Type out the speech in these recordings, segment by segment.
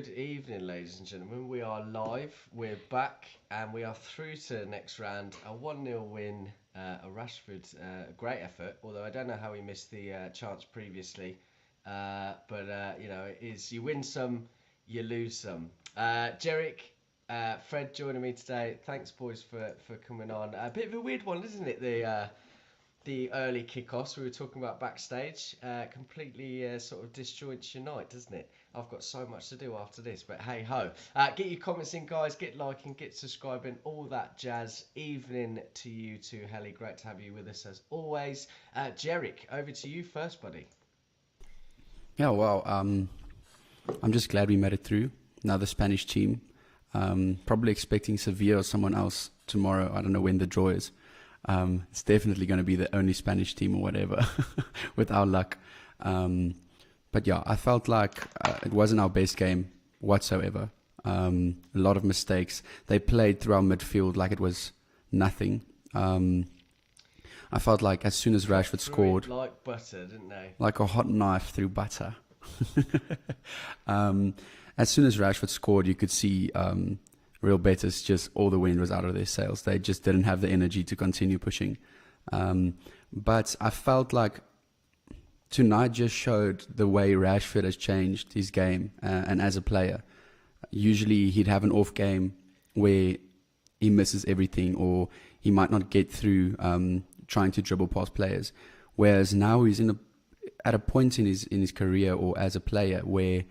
Good evening, ladies and gentlemen. We are live, we're back, and we are through to the next round. A 1-0 win, a Rashford great effort, although I don't know how he missed the chance previously. But it is you win some, you lose some. Georic, Fred joining me today. Thanks, boys, for coming on. A bit of a weird one, isn't it? The early kickoffs we were talking about backstage completely sort of disjoints your night, doesn't it? I've got so much to do after this, but hey ho. Get your comments in, guys. Get liking, get subscribing, all that jazz. Evening to you too, Helly. Great to have you with us as always. Jerick, over to you first, buddy. Yeah, well, I'm just glad we made it through. Another Spanish team. Probably expecting Seville or someone else tomorrow. I don't know when the draw is. It's definitely going to be the only Spanish team or whatever, with our luck. But yeah, I felt like it wasn't our best game whatsoever. A lot of mistakes. They played through our midfield like it was nothing. I felt like as soon as Rashford scored, like butter, didn't they? like a hot knife through butter. As soon as Rashford scored, you could see Real Betis, just all the wind was out of their sails. They just didn't have the energy to continue pushing. But I felt like tonight just showed the way Rashford has changed his game and as a player. Usually he'd have an off game where he misses everything or he might not get through trying to dribble past players. Whereas now he's at a point in his career or as a player where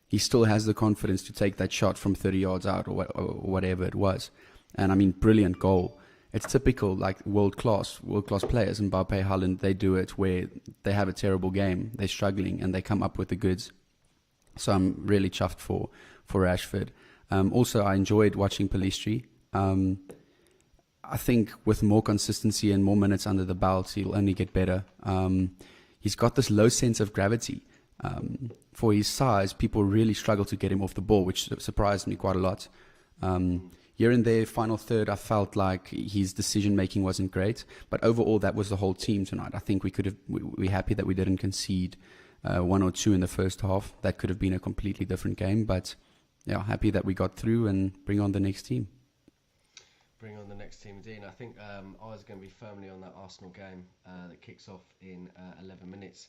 he still has the confidence to take that shot from 30 yards out or whatever it was. And I mean, brilliant goal. It's typical, like world-class players. Mbappe, Haaland, they do it where they have a terrible game, they're struggling, and they come up with the goods. So I'm really chuffed for Rashford. Also, I enjoyed watching Pellistri. I think with more consistency and more minutes under the belt, he'll only get better. He's got this low sense of gravity. For his size, people really struggle to get him off the ball, which surprised me quite a lot. Here and there, final third, I felt like his decision-making wasn't great. But overall, that was the whole team tonight. I think we're happy that we didn't concede 1 or 2 in the first half. That could have been a completely different game. But yeah, happy that we got through and bring on the next team. Bring on the next team, Dean. I think I was going to be firmly on that Arsenal game that kicks off in 11 minutes.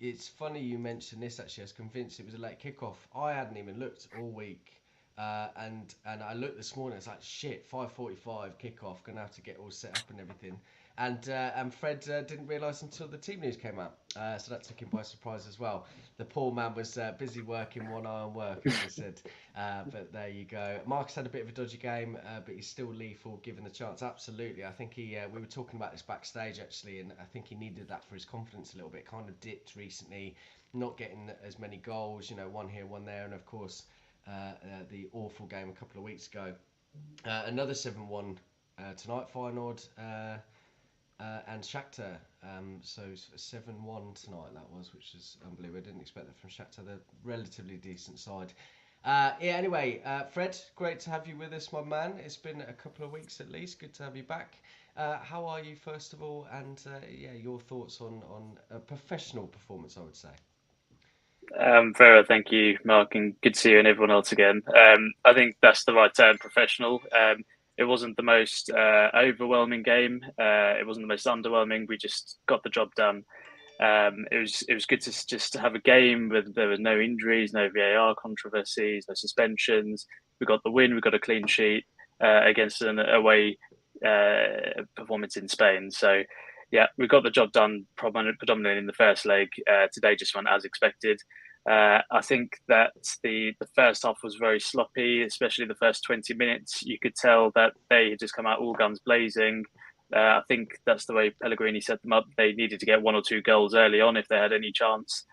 It's funny you mentioned this, actually. I was convinced it was a late kickoff. I hadn't even looked all week. And I looked this morning, it's like, shit, 5:45 kickoff, going to have to get all set up and everything. And Fred didn't realise until the team news came out. So that took him by surprise as well. The poor man was busy working, one eye on work, as I said. But there you go. Marc's had a bit of a dodgy game, but he's still lethal given the chance. Absolutely. I think we were talking about this backstage, actually, and I think he needed that for his confidence a little bit. Kind of dipped recently, not getting as many goals, one here, one there, and of course, the awful game a couple of weeks ago. Another 7-1 tonight, Feyenoord and Shakhtar. So 7-1 tonight that was, which is unbelievable. I didn't expect that from Shakhtar. They're a relatively decent side. Anyway, Fred, great to have you with us, my man. It's been a couple of weeks at least. Good to have you back. How are you, first of all? And your thoughts on a professional performance, I would say. Very well, thank you, Marc, and good to see you and everyone else again. I think that's the right term, professional. It wasn't the most overwhelming game. It wasn't the most underwhelming. We just got the job done. It was good to just have a game where there were no injuries, no VAR controversies, no suspensions. We got the win. We got a clean sheet against an away performance in Spain. So, yeah, we got the job done predominantly in the first leg. Today just went as expected. I think that the first half was very sloppy, especially the first 20 minutes. You could tell that they had just come out all guns blazing. I think that's the way Pellegrini set them up. They needed to get 1 or 2 goals early on if they had any chance.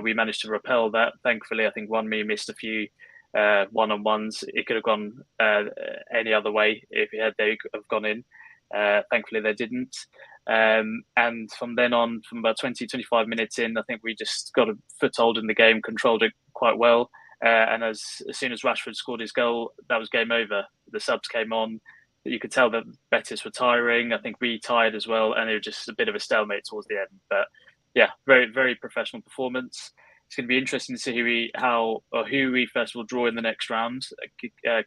We managed to repel that. Thankfully, I think me missed a few one-on-ones. It could have gone any other way if they could have gone in. Thankfully, they didn't. And from then on, from about 20, 25 minutes in, I think we just got a foothold in the game, controlled it quite well. And as soon as Rashford scored his goal, that was game over. The subs came on. You could tell that Betis were tiring. I think we tired as well. And it was just a bit of a stalemate towards the end. But yeah, very, very professional performance. it's going to be interesting to see who we first of all draw in the next round.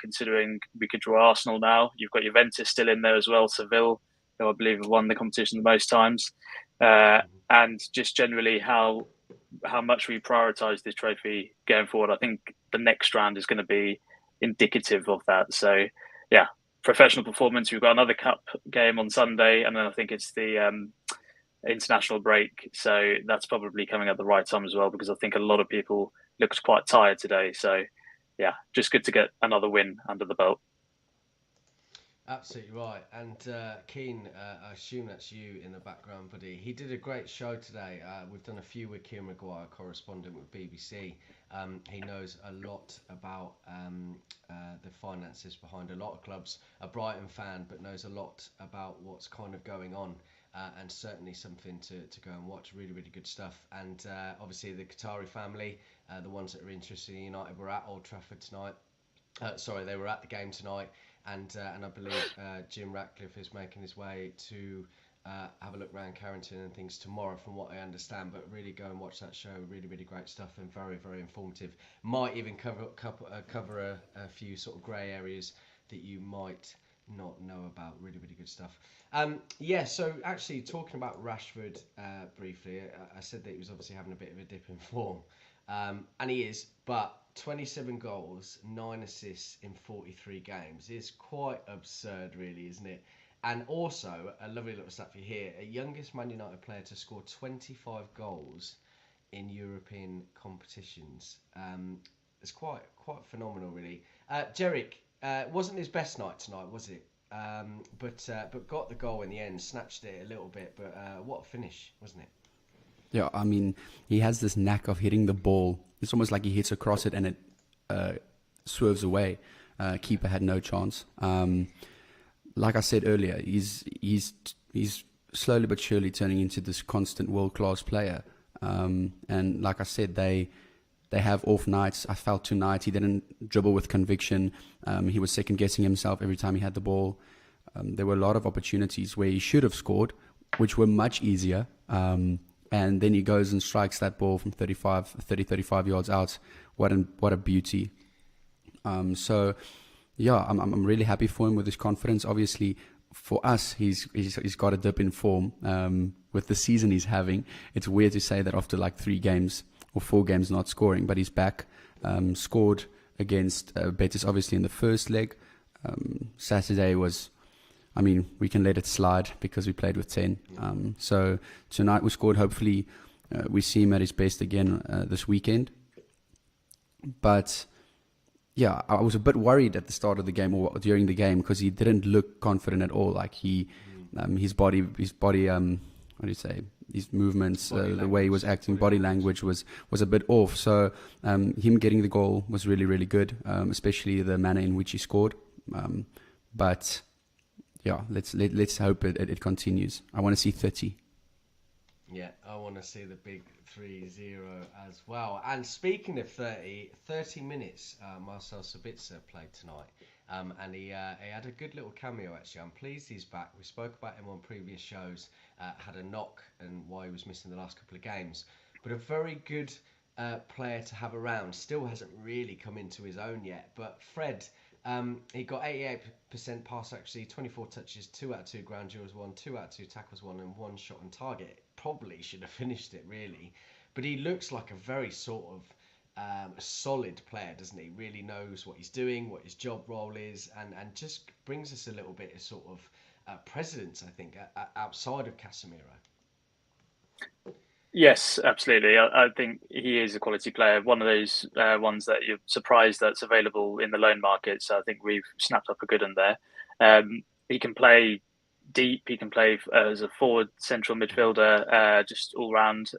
Considering we could draw Arsenal now, you've got Juventus still in there as well, Seville, who I believe have won the competition the most times, and just generally how much we prioritise this trophy going forward. I think the next round is going to be indicative of that. So, yeah, professional performance. We've got another cup game on Sunday, and then I think it's the international break. So that's probably coming at the right time as well, because I think a lot of people looked quite tired today. So, yeah, just good to get another win under the belt. Absolutely right. And Keane, I assume that's you in the background, buddy. He did a great show today. We've done a few with Kieran Maguire, correspondent with BBC. He knows a lot about the finances behind a lot of clubs. A Brighton fan, but knows a lot about what's kind of going on. And certainly something to go and watch. Really, really good stuff. And obviously the Qatari family, the ones that are interested in United, were at Old Trafford tonight. They were at the game tonight. And I believe Jim Ratcliffe is making his way to have a look around Carrington and things tomorrow, from what I understand. But really go and watch that show. Really, really great stuff and very, very informative. Might even cover a few sort of grey areas that you might not know about. Really, really good stuff. So actually talking about Rashford briefly, I said that he was obviously having a bit of a dip in form. And he is, but 27 goals, 9 assists in 43 games is quite absurd, really, isn't it? And also, a lovely little stat for you here, a youngest Man United player to score 25 goals in European competitions. It's quite phenomenal, really. Georic, wasn't his best night tonight, was it? But got the goal in the end, snatched it a little bit, but what a finish, wasn't it? Yeah, I mean, he has this knack of hitting the ball. It's almost like he hits across it and it swerves away. Keeper had no chance. Like I said earlier, he's slowly but surely turning into this constant world-class player. And like I said, they have off nights. I felt tonight he didn't dribble with conviction. He was second-guessing himself every time he had the ball. There were a lot of opportunities where he should have scored, which were much easier. And then he goes and strikes that ball from 35 yards out. What a beauty. I'm really happy for him with his confidence. Obviously, for us, he's got a dip in form with the season he's having. It's weird to say that after like 3 games or 4 games not scoring, but he's back. Scored against Betis, obviously, in the first leg. Saturday was... I mean, we can let it slide because we played with 10. So tonight we scored. Hopefully we see him at his best again this weekend. But yeah, I was a bit worried at the start of the game or during the game because he didn't look confident at all. Like his body, what do you say? His movements, the way he was acting, body language was a bit off. So him getting the goal was really, really good, especially the manner in which he scored. But yeah, let's hope it continues. I want to see 30. Yeah, I want to see the big 3-0 as well. And speaking of 30 minutes, Marcel Sabitzer played tonight. And he had a good little cameo, actually. I'm pleased he's back. We spoke about him on previous shows. Had a knock and why he was missing the last couple of games. But a very good player to have around. Still hasn't really come into his own yet. But Fred... he got 88% pass accuracy, 24 touches, 2 out of 2 ground duels won, 2 out of 2 tackles won, and 1 shot on target. Probably should have finished it, really. But he looks like a very sort of solid player, doesn't he? Really knows what he's doing, what his job role is, and just brings us a little bit of sort of presence, I think, outside of Casemiro. Yes, absolutely. I think he is a quality player. One of those ones that you're surprised that's available in the loan market. So I think we've snapped up a good one there. He can play deep. He can play as a forward, central midfielder, just all round.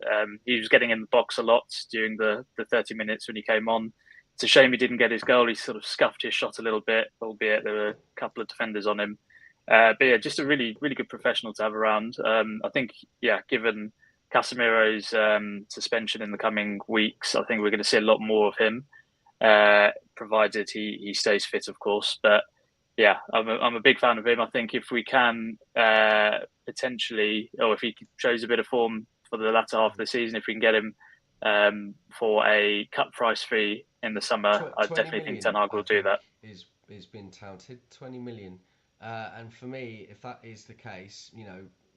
He was getting in the box a lot during the 30 minutes when he came on. It's a shame he didn't get his goal. He sort of scuffed his shot a little bit, albeit there were a couple of defenders on him. But yeah, just a really, really good professional to have around. I think, given Casemiro's suspension in the coming weeks, I think we're going to see a lot more of him, provided he stays fit, of course. But yeah, I'm a big fan of him. I think if we can potentially, or if he shows a bit of form for the latter half of the season, if we can get him for a cut price fee in the summer, I 20 definitely think Ten million, Hag I will do think, that. is been touted. 20 million. And for me, if that is the case,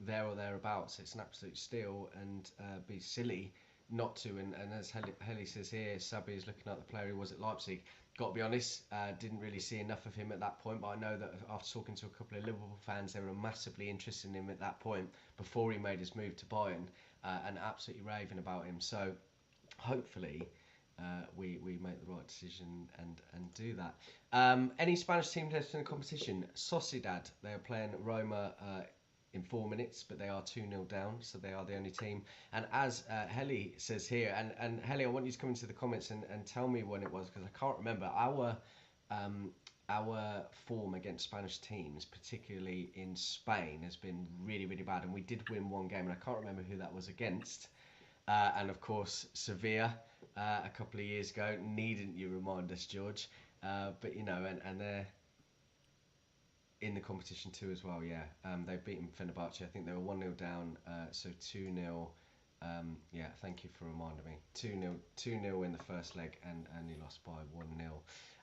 there or thereabouts, it's an absolute steal, and be silly not to. And as Heli says here, Sabi is looking at the player who was at Leipzig. Got to be honest, didn't really see enough of him at that point, but I know that after talking to a couple of Liverpool fans, they were massively interested in him at that point before he made his move to Bayern, and absolutely raving about him. So hopefully we make the right decision and do that. Any Spanish teams left in the competition? Sociedad, they are playing Roma in 4 minutes, but they are 2-0 down, so they are the only team. And as Heli says here, and Heli, I want you to come into the comments and tell me when it was, because I can't remember. Our form against Spanish teams, particularly in Spain, has been really, really bad, and we did win one game, and I can't remember who that was against. And of course, Seville a couple of years ago. Needn't you remind us, George? But and they're in the competition too as well. Yeah, they've beaten Fenerbahce. I think they were 1-0 down, so 2-0. Yeah, thank you for reminding me. 2-0 in the first leg, and only lost by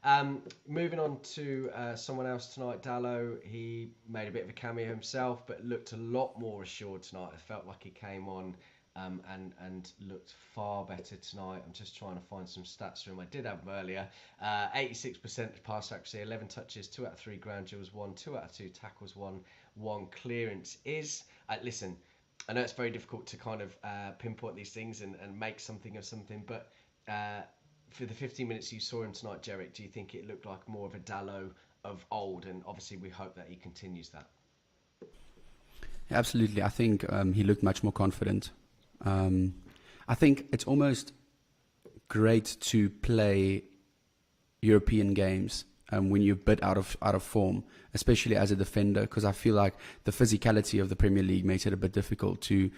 1-0. Moving on to someone else tonight, Dallo. He made a bit of a cameo himself, but looked a lot more assured tonight. I felt like he came on and looked far better tonight. I'm just trying to find some stats for him. I did have them earlier. 86% pass accuracy, 11 touches, 2 out of 3 ground duels, 1, 2 out of 2 tackles, 1 clearance. Listen, I know it's very difficult to kind of pinpoint these things and make something of something, but for the 15 minutes you saw him tonight, Georic, do you think it looked like more of a Dallo of old? And obviously we hope that he continues that. Absolutely. I think he looked much more confident. I think it's almost great to play European games when you're a bit out of form, especially as a defender, because I feel like the physicality of the Premier League makes it a bit difficult to,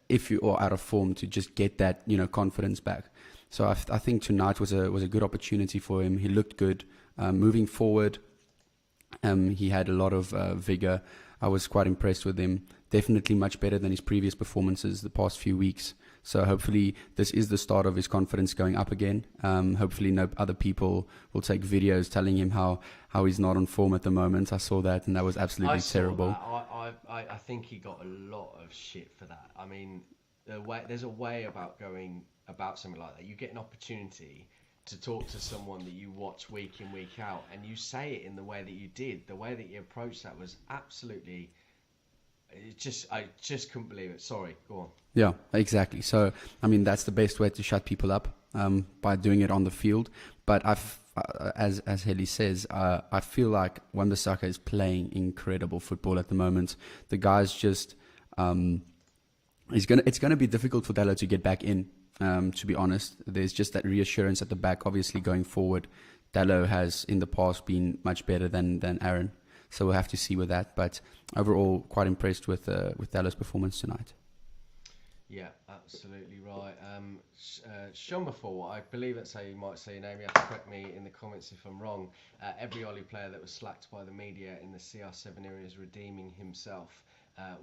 if you are out of form, to just get that confidence back. So I think tonight was a good opportunity for him. He looked good moving forward. He had a lot of vigor. I was quite impressed with him. Definitely much better than his previous performances the past few weeks. So hopefully this is the start of his confidence going up again. Hopefully no other people will take videos telling him how he's not on form at the moment. I saw that, and that was absolutely terrible. I think he got a lot of shit for that. I mean, there's a way about going about something like that. You get an opportunity to talk to someone that you watch week in, week out, and you say it in the way that you did. The way that you approached that was absolutely... I just couldn't believe it. Sorry, go on. Yeah, exactly. So, I mean, that's the best way to shut people up, by doing it on the field. But as Heli says, I feel like Wan-Bissaka is playing incredible football at the moment. The guy's just... it's gonna be difficult for Dallo to get back in. To be honest, there's just that reassurance at the back. Obviously, going forward, Dallo has in the past been much better than Aaron, so we'll have to see with that. But overall, quite impressed with Dallo's performance tonight. Yeah, absolutely right. Shumaful, I believe that's how you might say your name. You have to correct me in the comments if I'm wrong. Every Ollie player that was slacked by the media in the CR7 area is redeeming himself,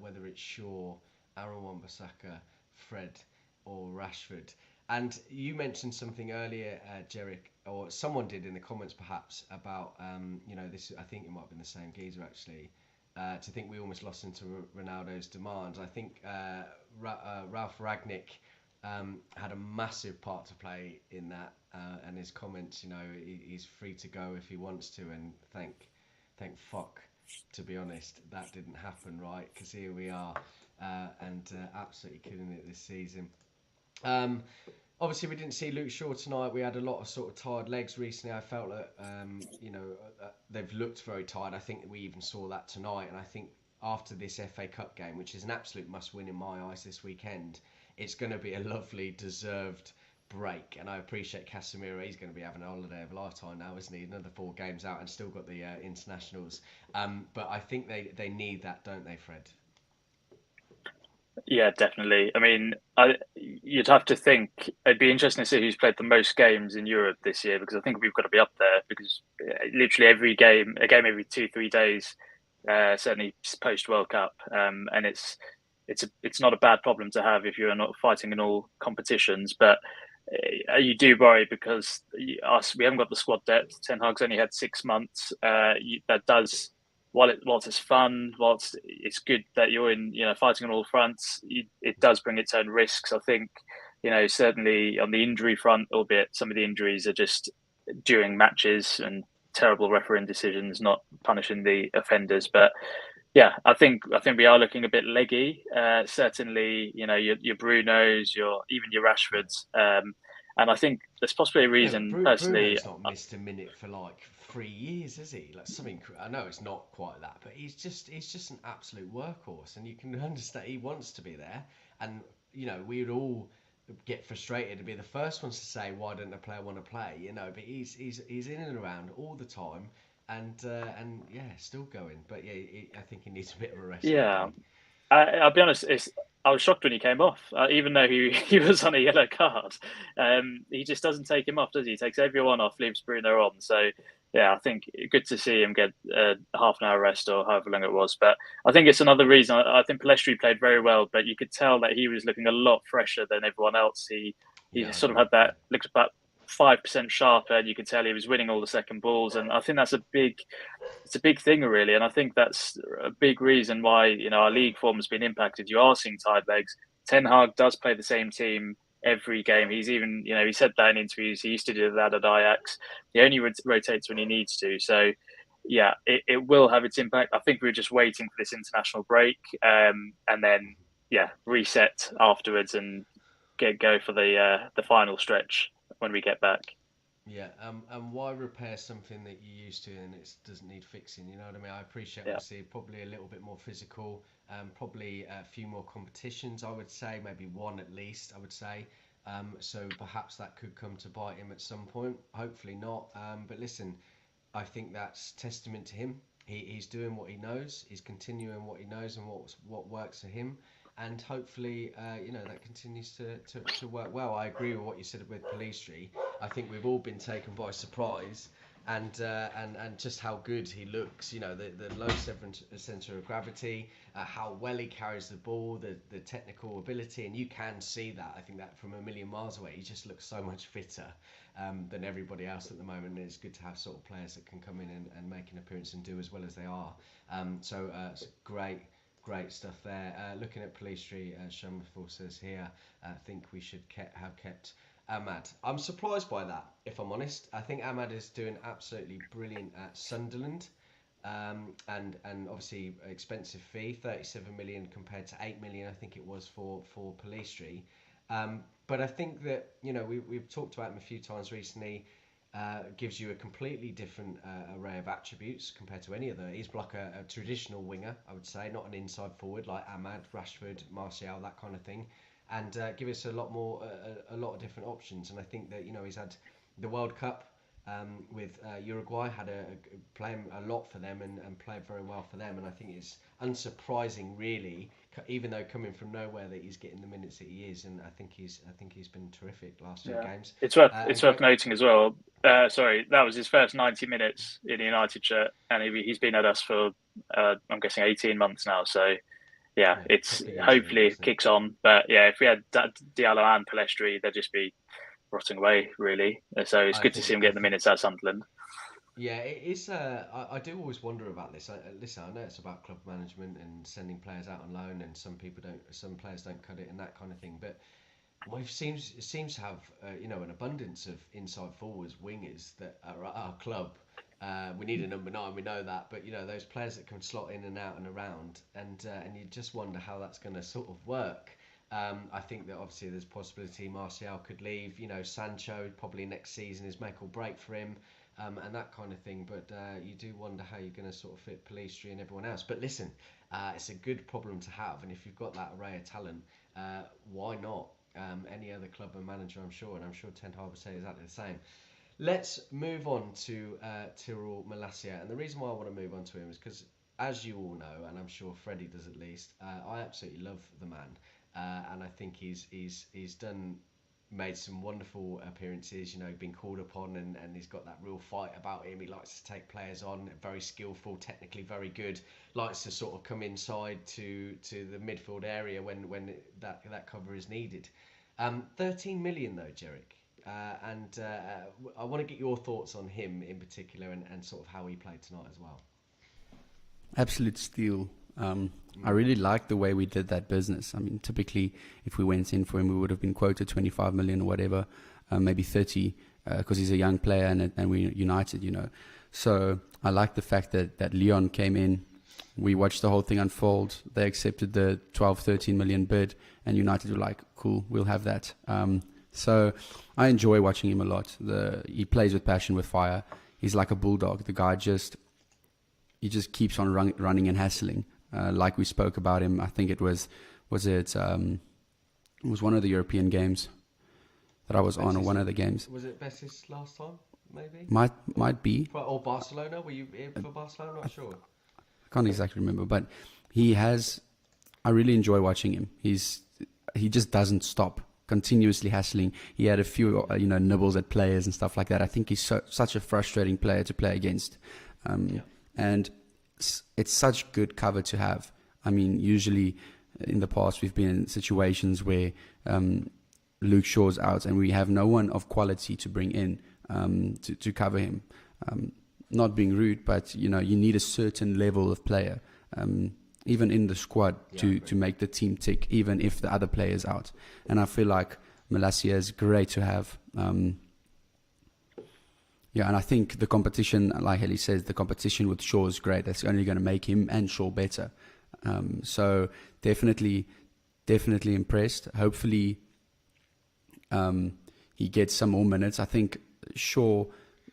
whether it's Shaw, Aaron Wan-Bissaka, Fred, or Rashford. And you mentioned something earlier, Georic, or someone did in the comments perhaps, about this. I think it might have been the same geezer actually. To think we almost lost into Ronaldo's demands. I think Ralph Ragnick had a massive part to play in that, and his comments. He's free to go if he wants to, and thank fuck, to be honest, that didn't happen, right? Because here we are, and absolutely killing it this season. Obviously, we didn't see Luke Shaw tonight. We had a lot of sort of tired legs recently. I felt that, they've looked very tired. I think we even saw that tonight. And I think after this FA Cup game, which is an absolute must-win in my eyes this weekend, it's going to be a lovely, deserved break. And I appreciate Casemiro. He's going to be having a holiday of a lifetime now, isn't he? Another 4 games out and still got the internationals. But I think they need that, don't they, Fred? Yeah, definitely. I mean, you'd have to think it'd be interesting to see who's played the most games in Europe this year, because I think we've got to be up there, because literally a game every 2-3 days, certainly post World Cup, and it's it's not a bad problem to have if you're not fighting in all competitions. But you do worry because we haven't got the squad depth. Ten Hag's only had 6 months. That does, whilst it's fun, whilst it's good that you're in, fighting on all fronts, it does bring its own risks. I think, certainly on the injury front, albeit some of the injuries are just during matches and terrible refereeing decisions, not punishing the offenders. But yeah, I think we are looking a bit leggy. Certainly, your Brunos, even your Rashfords, and I think there's possibly a Yeah, but reason personally. Bruno's not missed a minute for like 3 years, has he? Like something. I know it's not quite that, but he's just an absolute workhorse, and you can understand he wants to be there. And we would all get frustrated to be the first ones to say, "Why don't a player want to play?" But he's in and around all the time, and yeah, still going. But yeah, I think he needs a bit of a rest, Yeah, maybe. I'll be honest. I was shocked when he came off, even though he was on a yellow card. He just doesn't take him off, does he? He takes everyone off, leaves Bruno on. So yeah, I think good to see him get half an hour rest or however long it was. But I think it's another reason. I think Pellistri played very well, but you could tell that he was looking a lot fresher than everyone else. He Yeah, I sort of agree. had Yeah. that looked about 5% sharper, and you could tell he was winning all the second balls. And I think it's a big thing, really, and I think that's a big reason why our league form has been impacted. You are seeing tired legs. Ten Hag does play the same team every game. He's even he said that in interviews. He used to do that at Ajax. He only rotates when he needs to. So yeah, it will have its impact. I think we're just waiting for this international break, and then yeah, reset afterwards and go for the final stretch when we get back. Yeah, and why repair something that you used to and it doesn't need fixing? You know what I mean? I appreciate Yeah, obviously probably a little bit more physical, probably a few more competitions. I would say maybe one at least. I would say, so perhaps that could come to bite him at some point. Hopefully not. But listen, I think that's testament to him. He's doing what he knows. He's continuing what he knows and what works for him. And hopefully, that continues to work well. I agree with what you said with Pellistri. I think we've all been taken by surprise, and just how good he looks. The low center of gravity, how well he carries the ball, the technical ability, and you can see that. I think that from a million miles away, he just looks so much fitter than everybody else at the moment. And it's good to have sort of players that can come in and make an appearance and do as well as they are. So it's great stuff there. Looking at Pellistri, Shameful says here, I think we should have kept Ahmad. I'm surprised by that, if I'm honest. I think Ahmad is doing absolutely brilliant at Sunderland. And obviously expensive fee, 37 million compared to 8 million, I think it was for Pellistri. But I think that we've talked about him a few times recently. Gives you a completely different array of attributes compared to any other. He's like a traditional winger, I would say, not an inside forward like Ahmad, Rashford, Martial, that kind of thing, and give us a lot more, a lot of different options. And I think that he's had the World Cup with Uruguay, had playing a lot for them and played very well for them. And I think it's unsurprising, really, even though coming from nowhere, that he's getting the minutes that he is. And I think he's been terrific last few yeah. games. It's worth And it's great. worth noting as well. Sorry, that was his first 90 minutes in a United shirt, and he's been at us for I'm guessing 18 months now. So yeah, Yeah, a it's couple of years nearly, hopefully it isn't it? kicks on. But yeah, if we had Diallo and Pellistri, they'd just be rotting away really. So it's I good to think see him I getting the think minutes at Sunderland. yeah, it is. I do always wonder about this. Listen, I know it's about club management and sending players out on loan, and some players don't cut it and that kind of thing. But it seems to have an abundance of inside forwards, wingers that are at our club. We need a number 9, we know that, but those players that can slot in and out and around, and you just wonder how that's going to sort of work. I think that obviously there's possibility Martial could leave. Sancho probably next season is make or break for him, and that kind of thing. But you do wonder how you're going to sort of fit Pellistri and everyone else. But listen, it's a good problem to have, and if you've got that array of talent, why not? Any other club and manager, I'm sure, and I'm sure Ten Hag would say exactly the same. Let's move on to Tyrell Malacia, and the reason why I want to move on to him is because, as you all know, and I'm sure Freddie does at least, I absolutely love the man, and I think he's done made some wonderful appearances, been called upon, and he's got that real fight about him. He likes to take players on, very skillful, technically very good, likes to sort of come inside to the midfield area when that cover is needed. 13 million though, Georic. And I want to get your thoughts on him in particular, and sort of how he played tonight as well. Absolute steal. I really like the way we did that business. I mean, typically, if we went in for him, we would have been quoted 25 million or whatever, maybe 30, because he's a young player and we're United, So I like the fact that Leon came in. We watched the whole thing unfold. They accepted the 12, 13 million bid, and United were like, cool, we'll have that. So I enjoy watching him a lot. He plays with passion, with fire. He's like a bulldog. The guy just keeps on running and hassling. Like we spoke about him, I think it was one of the European games that I was Betis, on, or one of the games. Was it Betis last time, maybe? Might be. Or Barcelona? Were you here for Barcelona? I'm not sure. I can't exactly remember, but I really enjoy watching him. He just doesn't stop, continuously hassling. He had a few, nibbles at players and stuff like that. I think he's such a frustrating player to play against. And it's such good cover to have. I mean, usually in the past we've been in situations where Luke Shaw's out and we have no one of quality to bring in to cover him. Not being rude, but you need a certain level of player, even in the squad, to make the team tick, even if the other player's out. And I feel like Malacia is great to have. And I think the competition, like Heli says, the competition with Shaw is great. That's only going to make him and Shaw better. So definitely impressed. Hopefully he gets some more minutes. I think Shaw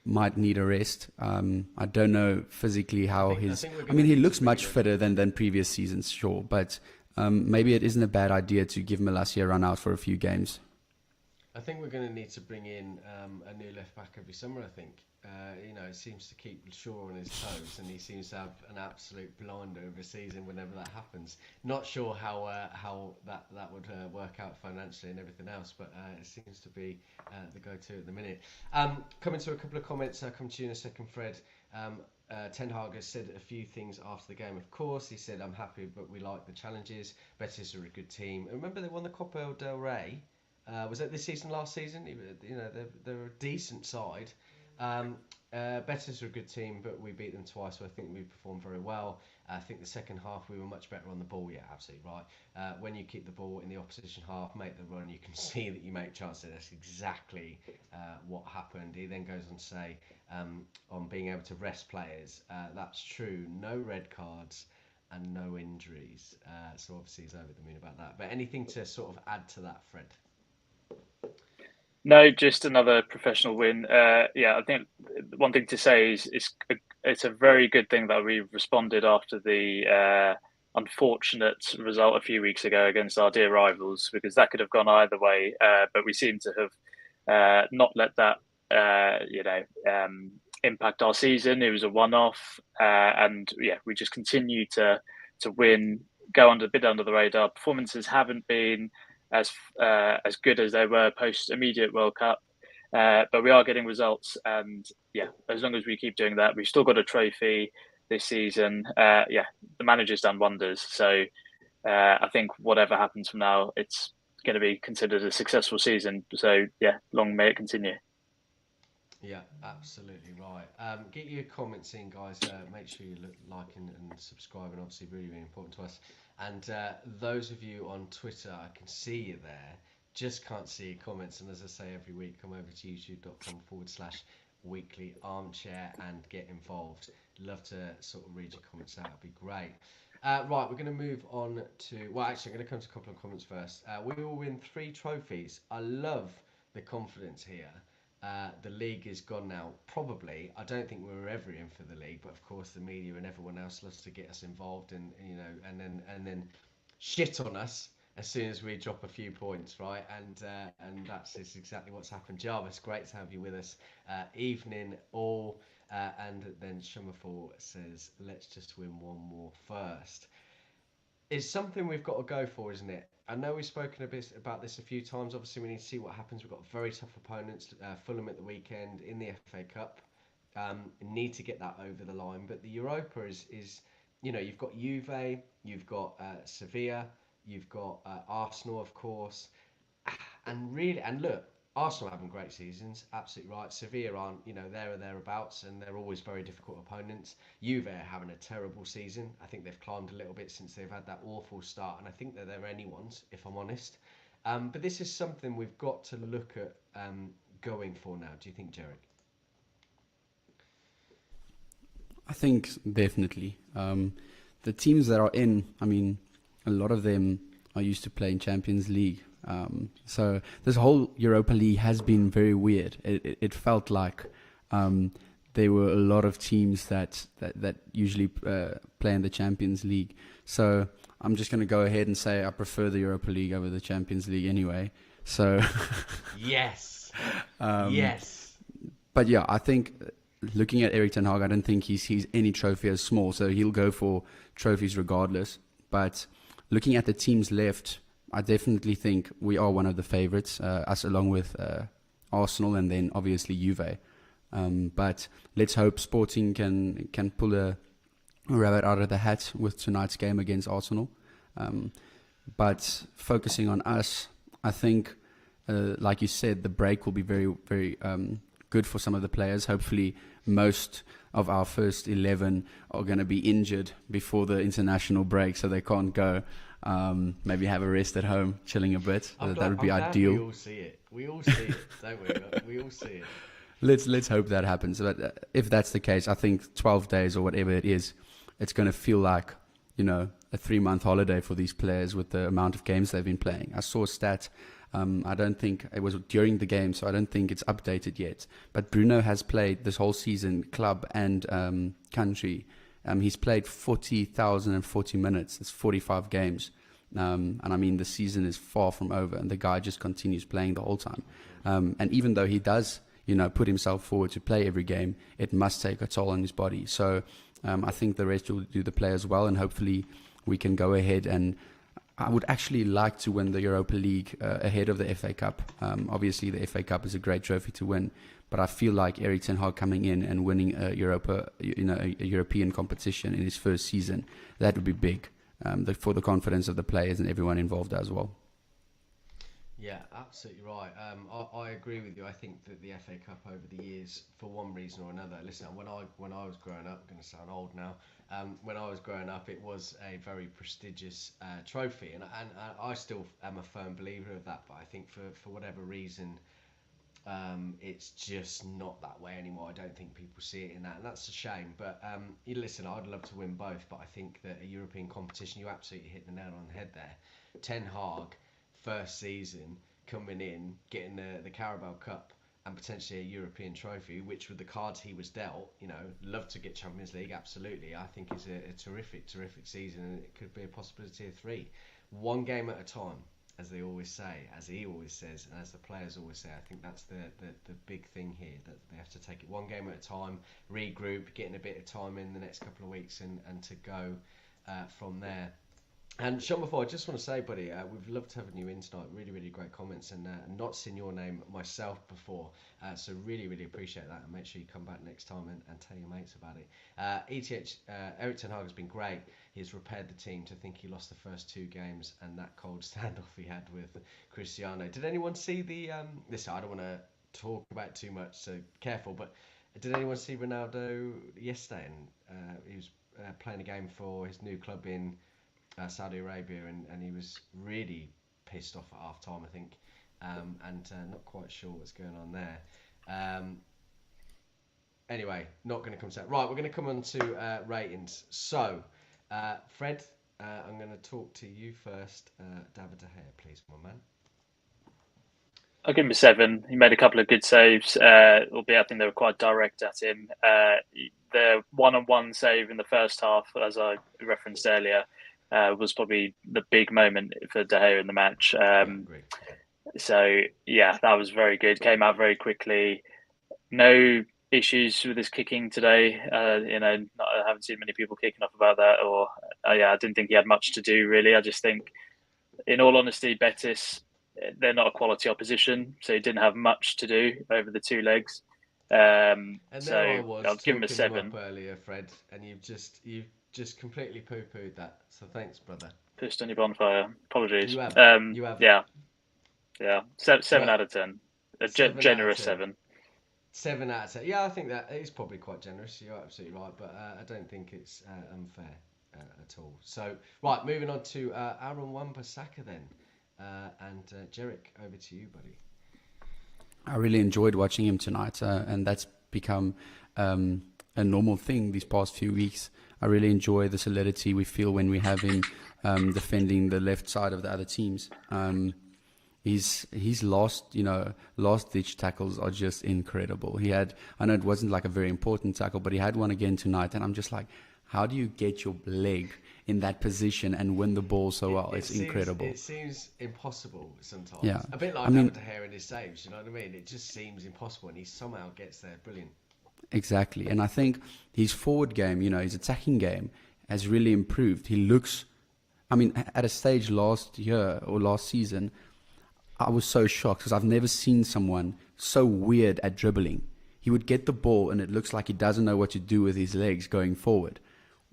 might need a rest. I don't know physically how he looks much fitter than previous seasons, Shaw. But maybe it isn't a bad idea to give Malacia a run out for a few games. I think we're going to need to bring in a new left back every summer. I think it seems to keep Shaw on his toes, and he seems to have an absolute blinder of a season whenever that happens. Not sure how that would work out financially and everything else, but it seems to be the go-to at the minute. Coming to a couple of comments, I'll come to you in a second, Fred. Ten Hag has said a few things after the game. Of course, he said, "I'm happy, but we like the challenges. Betis are a good team. And remember, they won the Copa del Rey." Was that this season, last season? They're a decent side. Betis are a good team, but we beat them twice, so I think we performed very well. I think the second half we were much better on the ball. Yeah, absolutely right. When you keep the ball in the opposition half, make the run, you can see that you make chances. That's exactly what happened. He then goes on to say, on being able to rest players, that's true. No red cards and no injuries. So obviously he's over the moon about that. But anything to sort of add to that, Fred? No, just another professional win. I think one thing to say is it's a very good thing that we responded after the unfortunate result a few weeks ago against our dear rivals, because that could have gone either way. But we seem to have not let that impact our season. It was a one-off, and we just continue to win, go a bit under the radar. Performances haven't been as good as they were post immediate World Cup, but we are getting results, and as long as we keep doing that, we've still got a trophy this season. The manager's done wonders, so I think whatever happens from now, it's going to be considered a successful season. So long may it continue. Yeah, absolutely right. Get your comments in, guys. Make sure you like and subscribe, and obviously really, really important to us. And those of you on Twitter, I can see you there. Just can't see your comments. And as I say every week, come over to youtube.com/weekly armchair and get involved. Love to sort of read your comments out. It'd be great. Right, we're going to move on to... Well, actually, I'm going to come to a couple of comments first. We will win 3 trophies. I love the confidence here. The league is gone now. Probably, I don't think we were ever in for the league, but of course the media and everyone else loves to get us involved, and and then shit on us as soon as we drop a few points, right? And that's exactly what's happened. Jarvis, great to have you with us. Evening all, and then Shummerfall says, let's just win one more first. It's something we've got to go for, isn't it? I know we've spoken a bit about this a few times. Obviously, we need to see what happens. We've got very tough opponents. Fulham at the weekend in the FA Cup. Need to get that over the line. But the Europa is you've got Juve, you've got Sevilla, you've got Arsenal, of course. And look, Arsenal having great seasons, absolutely right. Sevilla aren't, there or thereabouts, and they're always very difficult opponents. Juve are having a terrible season. I think they've climbed a little bit since they've had that awful start, and I think that they're anyone's, if I'm honest. But this is something we've got to look at going for now. Do you think, Georic? I think definitely. The teams that are in, I mean, a lot of them are used to playing Champions League. So this whole Europa League has been very weird. It felt like there were a lot of teams that usually play in the Champions League. So I'm just going to go ahead and say I prefer the Europa League over the Champions League anyway. So yes, yes. But yeah, I think looking at Erik ten Hag, I don't think he's any trophy as small. So he'll go for trophies regardless. But looking at the teams left, I definitely think we are one of the favourites, us along with Arsenal and then obviously Juve. But let's hope Sporting can pull a rabbit out of the hat with tonight's game against Arsenal. But focusing on us, I think, like you said, the break will be very, very good for some of the players. Hopefully, most of our first 11 are going to be injured before the international break, so they can't go. Maybe have a rest at home, chilling a bit. That would be ideal. We all see it. We all see it, don't we? We all see it. Let's hope that happens. But if that's the case, I think 12 days or whatever it is, it's going to feel like, a 3-month holiday for these players with the amount of games they've been playing. I saw a stat. I don't think it was during the game, so I don't think it's updated yet. But Bruno has played this whole season, club and country. He's played 40,040 minutes. That's 45 games. And I mean, the season is far from over, and the guy just continues playing the whole time. And even though he does, put himself forward to play every game, it must take a toll on his body. So I think the rest will do the players well, and hopefully we can go ahead. And I would actually like to win the Europa League ahead of the FA Cup. Obviously, the FA Cup is a great trophy to win, but I feel like Erik ten Hag coming in and winning a European competition in his first season, that would be big for the confidence of the players and everyone involved as well. Yeah, absolutely right. I agree with you. I think that the FA Cup over the years, for one reason or another, listen, when I was growing up, I'm going to sound old now. When I was growing up, it was a very prestigious trophy, and I still am a firm believer of that. But I think for whatever reason, it's just not that way anymore. I don't think people see it in that, and that's a shame. But listen, I'd love to win both, but I think that a European competition, you absolutely hit the nail on the head there. Ten Hag, first season, coming in, getting the Carabao Cup and potentially a European trophy, which with the cards he was dealt, love to get Champions League, absolutely. I think it's a terrific season, and it could be a possibility of 3. One game at a time, as they always say, as he always says, and as the players always say. I think that's the big thing here, that they have to take it one game at a time, regroup, getting a bit of time in the next couple of weeks, and to go from there. And Sean, before, I just want to say, buddy, we've loved having you in tonight. Really, really great comments, and not seen your name myself before. So really, really appreciate that, and make sure you come back next time and tell your mates about it. Erik ten Hag has been great. He's repaired the team. To think he lost the first 2 games and that cold standoff he had with Cristiano. Did anyone see the? Listen, I don't want to talk about it too much, so careful. But did anyone see Ronaldo yesterday? And he was playing a game for his new club in Saudi Arabia, and he was really pissed off at half time, I think, and not quite sure what's going on there. Anyway, not going to come to that. Right, we're going to come on to ratings. So, Fred, I'm going to talk to you first. David De Gea, please, my man. I'll give him a 7. He made a couple of good saves, albeit I think they were quite direct at him. The one-on-one save in the first half, as I referenced earlier, was probably the big moment for De Gea in the match. So, yeah, that was very good. Came out very quickly. No issues with his kicking today. I haven't seen many people kicking off about that or I didn't think he had much to do really. I just think, in all honesty, Betis, they're not a quality opposition, so he didn't have much to do over the 2 legs. And So there I was I'll give him a talking him 7. up earlier, Fred, and you've just completely poo-pooed that. So thanks, brother. Pissed on your bonfire. Apologies. You have. You have. Yeah. 7 Well, out of 10. A 7 out of generous 10. 7. 7 out of 10. Yeah, I think that is probably quite generous. You're absolutely right, but I don't think it's unfair at all. So, right, moving on to Aaron Wan-Bissaka then. And Georic, over to you, buddy. I really enjoyed watching him tonight, and that's become a normal thing these past few weeks. I really enjoy the solidity we feel when we have him defending the left side of the other teams. His last ditch tackles are just incredible. I know it wasn't like a very important tackle, but he had one again tonight, and I'm just like, how do you get your leg in that position and win the ball so well? It's incredible. It seems impossible sometimes. Yeah. A bit like David De Gea in his saves, you know what I mean? It just seems impossible, and he somehow gets there. Brilliant. Exactly. And I think his forward game, his attacking game has really improved. He looks, at a stage last year or last season, I was so shocked because I've never seen someone so weird at dribbling. He would get the ball and it looks like he doesn't know what to do with his legs going forward.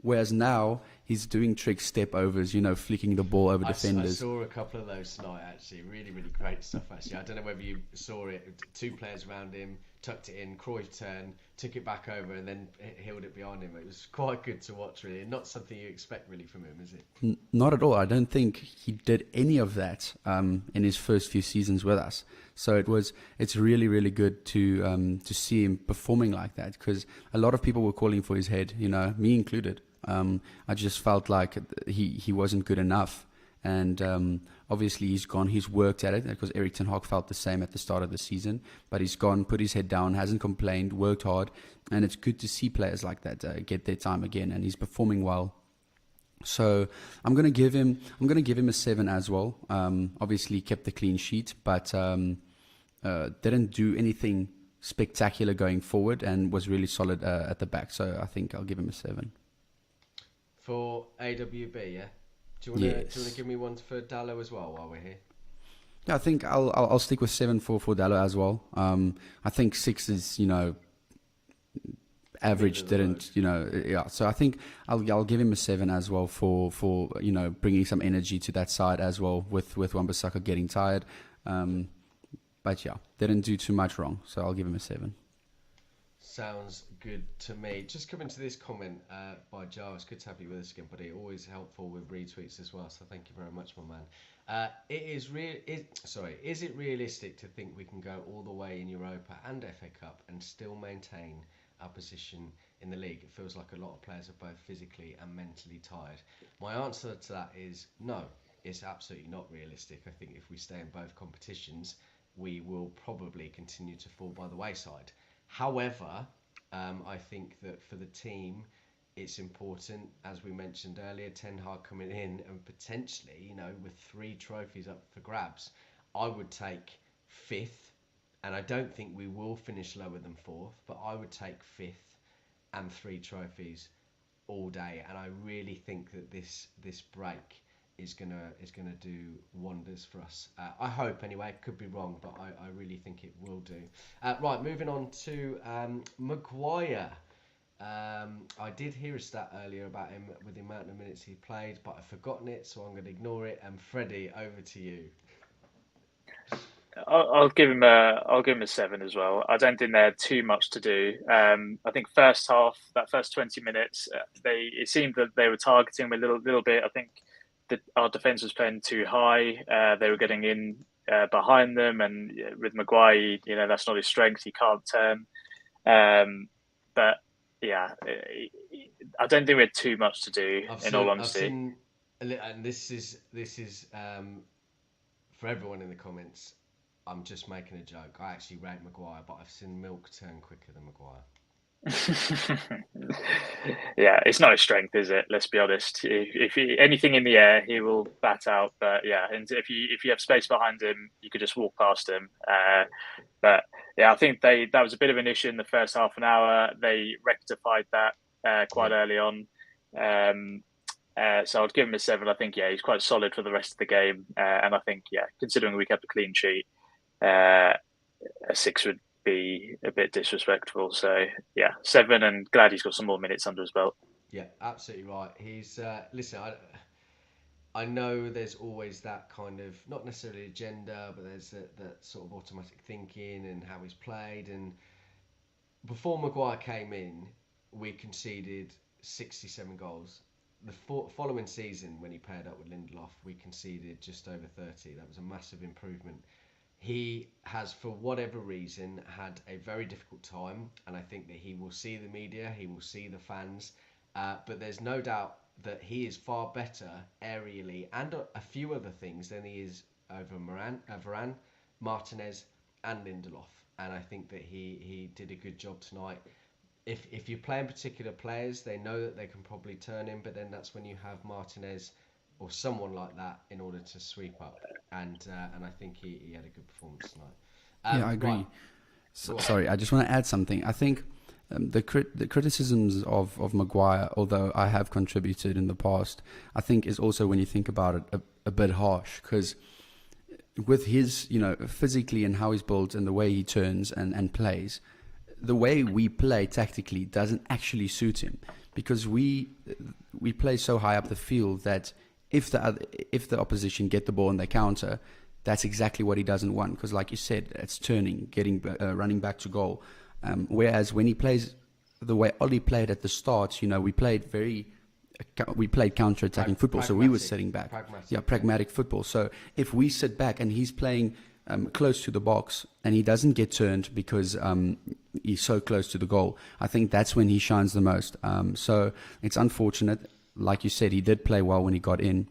Whereas now he's doing trick step overs, flicking the ball over defenders. I saw a couple of those tonight, actually. Really, really great stuff, actually. I don't know whether you saw it. 2 players around him, tucked it in, Cruyff turned, took it back over, and then heeled it behind him. It was quite good to watch, really. Not something you expect, really, from him, is it? Not at all. I don't think he did any of that in his first few seasons with us. So it's really, really good to see him performing like that, because a lot of people were calling for his head, me included. I just felt like he wasn't good enough, and obviously he's gone. He's worked at it, because Erik ten Hag felt the same at the start of the season. But he's gone, put his head down, hasn't complained, worked hard, and it's good to see players like that get their time again. And he's performing well. So I'm gonna give him a 7 as well. Obviously kept the clean sheet, but didn't do anything spectacular going forward, and was really solid at the back. So I think I'll give him a 7. For AWB, yeah? Do you want to give me one for Dallo as well while we're here? Yeah, I think I'll stick with 7 for Dallo as well. I think 6 is average. So I think I'll give him a 7 as well for bringing some energy to that side as well, with Wan-Bissaka getting tired. But yeah, didn't do too much wrong, so I'll give him a 7. Sounds good to me. Just coming to this comment by Joe. It's good to have you with us again, buddy. Always helpful with retweets as well. So thank you very much, my man. Is it realistic to think we can go all the way in Europa and FA Cup and still maintain our position in the league? It feels like a lot of players are both physically and mentally tired. My answer to that is no. It's absolutely not realistic. I think if we stay in both competitions, we will probably continue to fall by the wayside. However, I think that for the team, it's important, as we mentioned earlier, Ten Hag coming in and potentially, with 3 trophies up for grabs, I would take 5th, and I don't think we will finish lower than 4th, but I would take 5th and 3 trophies all day, and I really think that this break is gonna do wonders for us. I hope anyway. It could be wrong, but I really think it will do. Right, moving on to Maguire. I did hear a stat earlier about him with the amount of minutes he played, but I've forgotten it, so I'm going to ignore it. And Freddie, over to you. I'll give him a 7 as well. I don't think they had too much to do. I think first half, that first 20 minutes, it seemed that they were targeting him a little bit. I think that our defence was playing too high. They were getting in behind them, and with Maguire, that's not his strength. He can't turn. But yeah, I don't think we had too much to do. All honesty, and this is for everyone in the comments. I'm just making a joke. I actually rate Maguire, but I've seen milk turn quicker than Maguire. Yeah, it's not his strength, is it? Let's be honest. If anything in the air, he will bat out. But yeah, and if you have space behind him, you could just walk past him. But yeah, I think that was a bit of an issue in the first half an hour. They rectified that quite early on. So I'd give him a 7. I think, yeah, he's quite solid for the rest of the game. And I think, yeah, considering we kept a clean sheet, a 6 would be a bit disrespectful. So, yeah, 7, and glad he's got some more minutes under his belt. Yeah, absolutely right. He's listen. I know there's always that kind of, not necessarily agenda, but there's that sort of automatic thinking and how he's played. And before Maguire came in, we conceded 67 goals. The following season, when he paired up with Lindelof, we conceded just over 30. That was a massive improvement. He has, for whatever reason, had a very difficult time, and I think that he will see the media, he will see the fans, but there's no doubt that he is far better aerially and a few other things than he is over Varane, Martinez, and Lindelof. And I think that he did a good job tonight. If you're playing particular players, they know that they can probably turn him, but then that's when you have Martinez or someone like that in order to sweep up. And I think he had a good performance tonight. Yeah, I agree. Right. Sorry, I just want to add something. I think the criticisms of Maguire, although I have contributed in the past, I think is also, when you think about it, a bit harsh, because with his, physically and how he's built and the way he turns and plays, the way we play tactically doesn't actually suit him, because we play so high up the field that if the opposition get the ball and they counter, that's exactly what he doesn't want, because like you said, it's turning, running back to goal. Whereas when he plays the way Oli played at the start, we played counter-attacking football, so we were sitting back. Pragmatic football. So if we sit back and he's playing close to the box and he doesn't get turned because he's so close to the goal, I think that's when he shines the most. So it's unfortunate. Like you said, he did play well when he got in.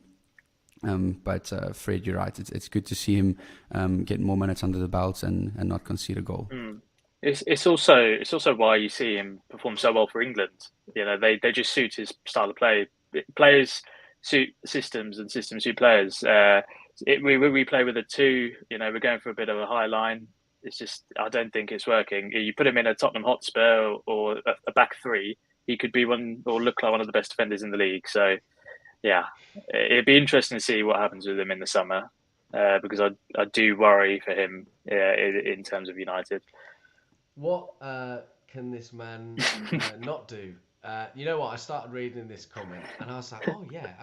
But Fred, you're right. It's good to see him get more minutes under the belt and not concede a goal. It's also why you see him perform so well for England. They just suit his style of play. Players suit systems, and systems suit players. We play with a 2. We're going for a bit of a high line. It's just, I don't think it's working. You put him in a Tottenham Hotspur or a back 3, he could be one, or look like one of the best defenders in the league. So, yeah, it'd be interesting to see what happens with him in the summer, because I do worry for him in terms of United. What can this man not do? You know what? I started reading this comment and I was like, "Oh yeah,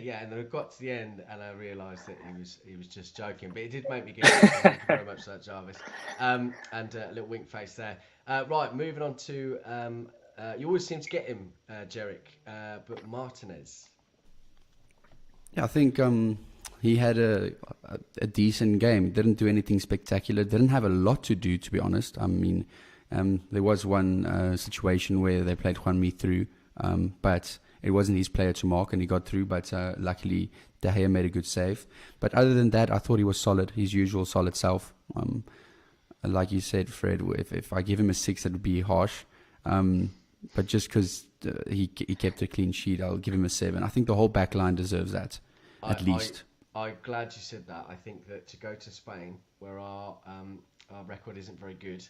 yeah." And then I got to the end and I realised that he was just joking. But it did make me giggle. Thank you very much for that, Jarvis. And a little wink face there. Right, moving on to you always seem to get him, Georic, but Martinez. Yeah, I think he had a decent game. Didn't do anything spectacular. Didn't have a lot to do, to be honest. I mean, there was one situation where they played Juanmi through, but it wasn't his player to mark, and he got through. But luckily, De Gea made a good save. But other than that, I thought he was solid, his usual solid self. Like you said, Fred, if I give him a 6, that would be harsh. But just because he kept a clean sheet, I'll give him a 7. I think the whole back line deserves that, at least. I'm glad you said that. I think that to go to Spain, where our record isn't very good,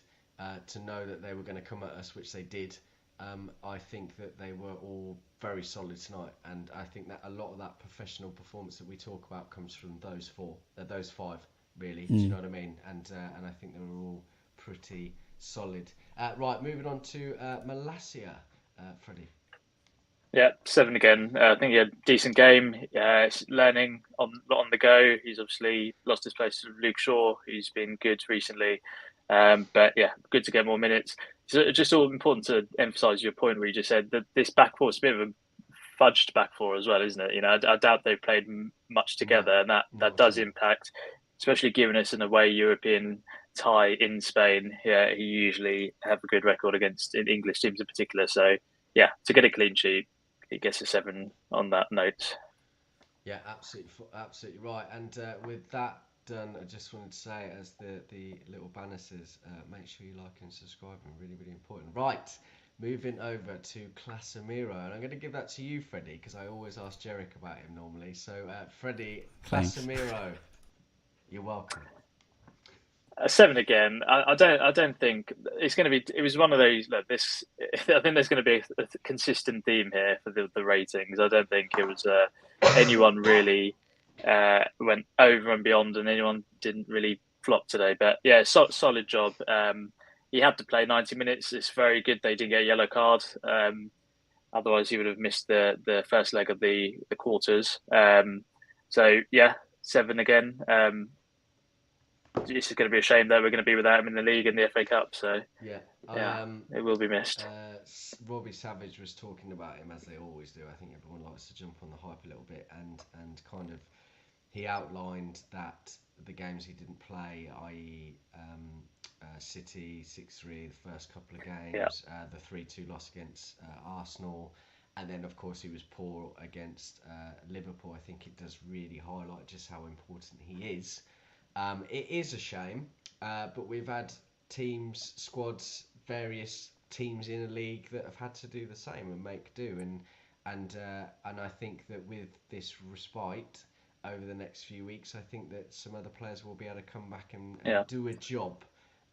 to know that they were going to come at us, which they did, I think that they were all very solid tonight. And I think that a lot of that professional performance that we talk about comes from those 5, really. Do you know what I mean? And I think they were all pretty solid. Right, moving on to Malacia, Freddie. Yeah, 7 again. I think he had a decent game. Learning on the go. He's obviously lost his place to Luke Shaw, who's been good recently. But yeah, good to get more minutes. It's just all important to emphasise your point where you just said that this back four is a bit of a fudged back four as well, isn't it? I doubt they've played much together, and that does impact, especially given us an away European tie in Spain. Yeah, he usually have a good record against English teams in particular. So yeah, to get a clean sheet, he gets a 7 on that note. Yeah, absolutely right. And with that done, I just wanted to say, as the little banner says, make sure you like and subscribe. Really, really important. Right, moving over to Casemiro, and I'm going to give that to you, Freddie, because I always ask Georic about him normally. So, Freddie, Casemiro, you're welcome. Seven again. I don't think it's going to be. It was one of those. Look, this. I think there's going to be a consistent theme here for the ratings. I don't think it was anyone really went over and beyond, and anyone didn't really flop today. But yeah, solid job. He had to play 90 minutes. It's very good they didn't get a yellow card. Otherwise, he would have missed the first leg of the quarters. So yeah, seven again. It's going to be a shame that we're going to be without him in the league and the FA Cup. So Yeah. it will be missed. Robbie Savage was talking about him, as they always do. I think everyone likes to jump on the hype a little bit, and kind of he outlined that the games he didn't play, i.e. City 6-3 the first couple of games, the 3-2 loss against Arsenal, and then of course he was poor against Liverpool. I think it does really highlight just how important he is. It is a shame, but we've had teams, squads, various teams in a league that have had to do the same and make do, and I think that with this respite over the next few weeks, I think that some other players will be able to come back and do a job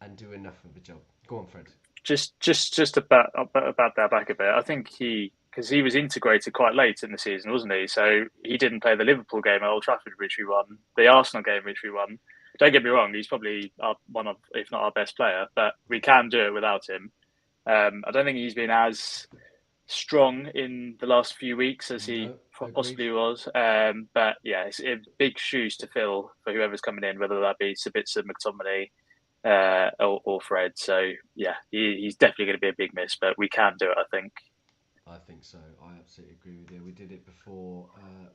and do enough of a job. Go on, Fred. Just about that back a bit. I think because he was integrated quite late in the season, wasn't he? So he didn't play the Liverpool game at Old Trafford, which we won, the Arsenal game, which we won. Don't get me wrong, he's probably one of, if not our best player, but we can do it without him. I don't think he's been as strong in the last few weeks as he possibly was. But yeah, it's big shoes to fill for whoever's coming in, whether that be Sabitzer, McTominay, or Fred. So yeah, he's definitely going to be a big miss, but we can do it, I think. I think so. I absolutely agree with you. We did it before.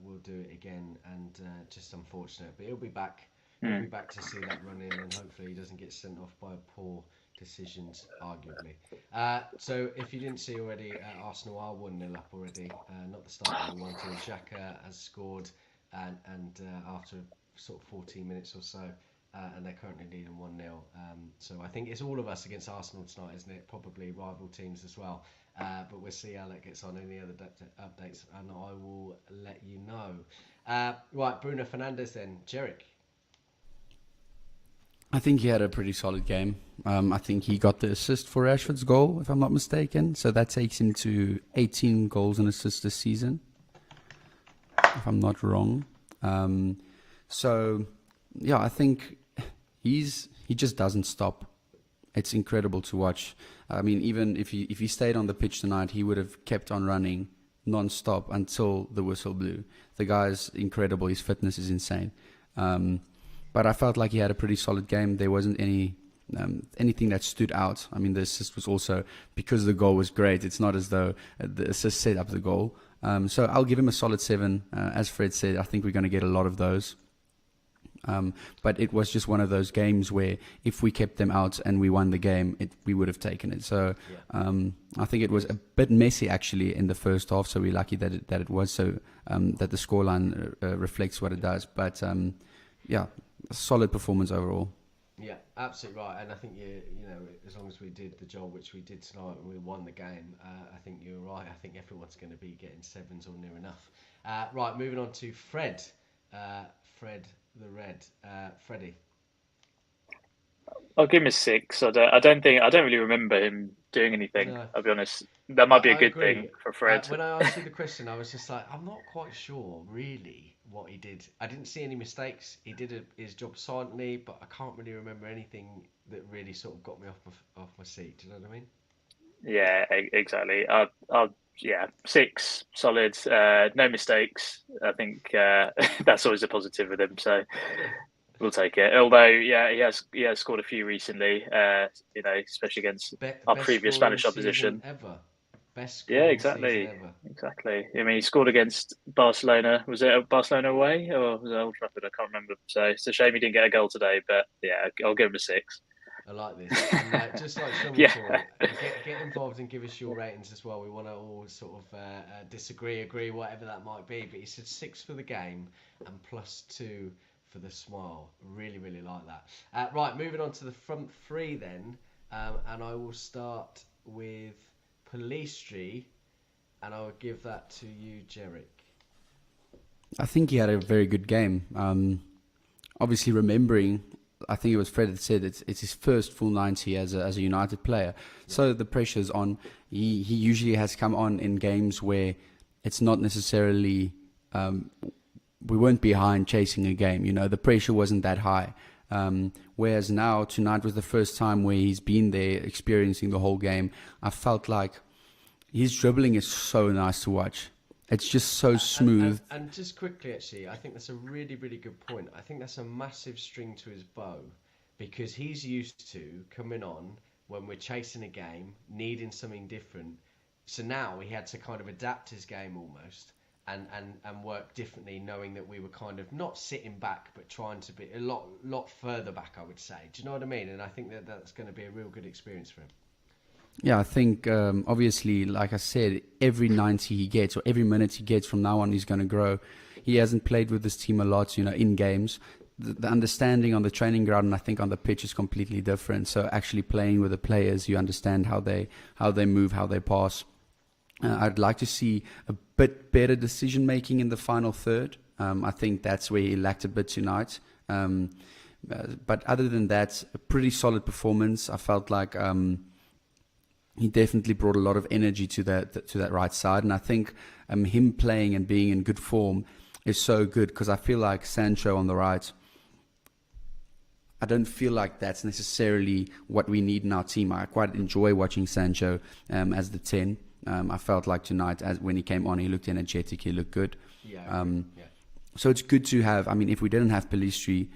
We'll do it again, and just unfortunate, but he'll be back. He'll be back to see that run in, and hopefully he doesn't get sent off by poor decisions, arguably. So if you didn't see already, Arsenal are 1-0 up already. Not the start of the 1-2. Xhaka has scored, and after sort of 14 minutes or so, and they're currently leading 1-0. So I think it's all of us against Arsenal tonight, isn't it? Probably rival teams as well. But we'll see how that gets on. Any other updates, and I will let you know. Right, Bruno Fernandes then. Georic. I think he had a pretty solid game. I think he got the assist for Rashford's goal, if I'm not mistaken. So that takes him to 18 goals and assists this season, if I'm not wrong. So, yeah, I think he just doesn't stop. It's incredible to watch. I mean, even if he stayed on the pitch tonight, he would have kept on running non-stop until the whistle blew. The guy's incredible. His fitness is insane. But I felt like he had a pretty solid game. There wasn't anything that stood out. I mean, the assist was also, because the goal was great, it's not as though the assist set up the goal. So I'll give him a solid 7. As Fred said, I think we're going to get a lot of those. But it was just one of those games where if we kept them out and we won the game, we would have taken it. So I think it was a bit messy actually in the first half. So we're lucky that it was so that the scoreline reflects what it does. But yeah, a solid performance overall. Yeah, absolutely right. And I think you know, as long as we did the job which we did tonight and we won the game, I think you're right. I think everyone's going to be getting 7s or near enough. Right, moving on to Fred. Fred the Red. Freddie. I'll give him a 6. I don't really remember him doing anything. No. I'll be honest. That might be a good thing for Fred. When I asked you the question, I was just like, I'm not quite sure really what he did. I didn't see any mistakes. He did his job silently, but I can't really remember anything that really sort of got me off my seat. Do you know what I mean? Yeah, exactly. Yeah, 6, solid, no mistakes. I think that's always a positive with him. So we'll take it. Although, yeah, he has scored a few recently. You know, especially against our previous Spanish opposition. Ever. Best score exactly. Ever. Exactly. I mean, he scored against Barcelona. Was it Barcelona away or was it Old Trafford? I can't remember. So it's a shame he didn't get a goal today. But yeah, I'll give him a 6. I like this. And, just like Sean before, get involved and give us your ratings as well. We want to all sort of disagree, agree, whatever that might be. But he said 6 for the game and +2 for the smile. Really, really like that. Right, moving on to the front 3 then. And I will start with Pellistri, and I will give that to you, Georic. I think he had a very good game. Obviously, remembering I think it was Fred that said it's his first full 90 as a United player. So the pressure's on. He usually has come on in games where it's not necessarily, we weren't behind chasing a game, the pressure wasn't that high. Whereas now, tonight was the first time where he's been there experiencing the whole game. I felt like his dribbling is so nice to watch. It's just so smooth. And just quickly, actually, I think that's a really, really good point. I think that's a massive string to his bow, because he's used to coming on when we're chasing a game, needing something different. So now he had to kind of adapt his game almost and work differently, knowing that we were kind of not sitting back, but trying to be a lot further back, I would say. Do you know what I mean? And I think that's going to be a real good experience for him. Yeah, I think obviously, like I said, every 90 he gets or every minute he gets from now on, he's going to grow. He hasn't played with this team a lot, in games. The understanding on the training ground and I think on the pitch is completely different. So actually playing with the players, you understand how they move, how they pass. I'd like to see a bit better decision making in the final third. I think that's where he lacked a bit tonight. But other than that, a pretty solid performance. I felt like he definitely brought a lot of energy to that right side, and I think him playing and being in good form is so good, because I feel like Sancho on the right, I don't feel like that's necessarily what we need in our team. I quite enjoy watching Sancho as the 10. I felt like tonight, when he came on, he looked energetic, he looked good. Yeah. So it's good to have. I mean, if we didn't have Pellistri,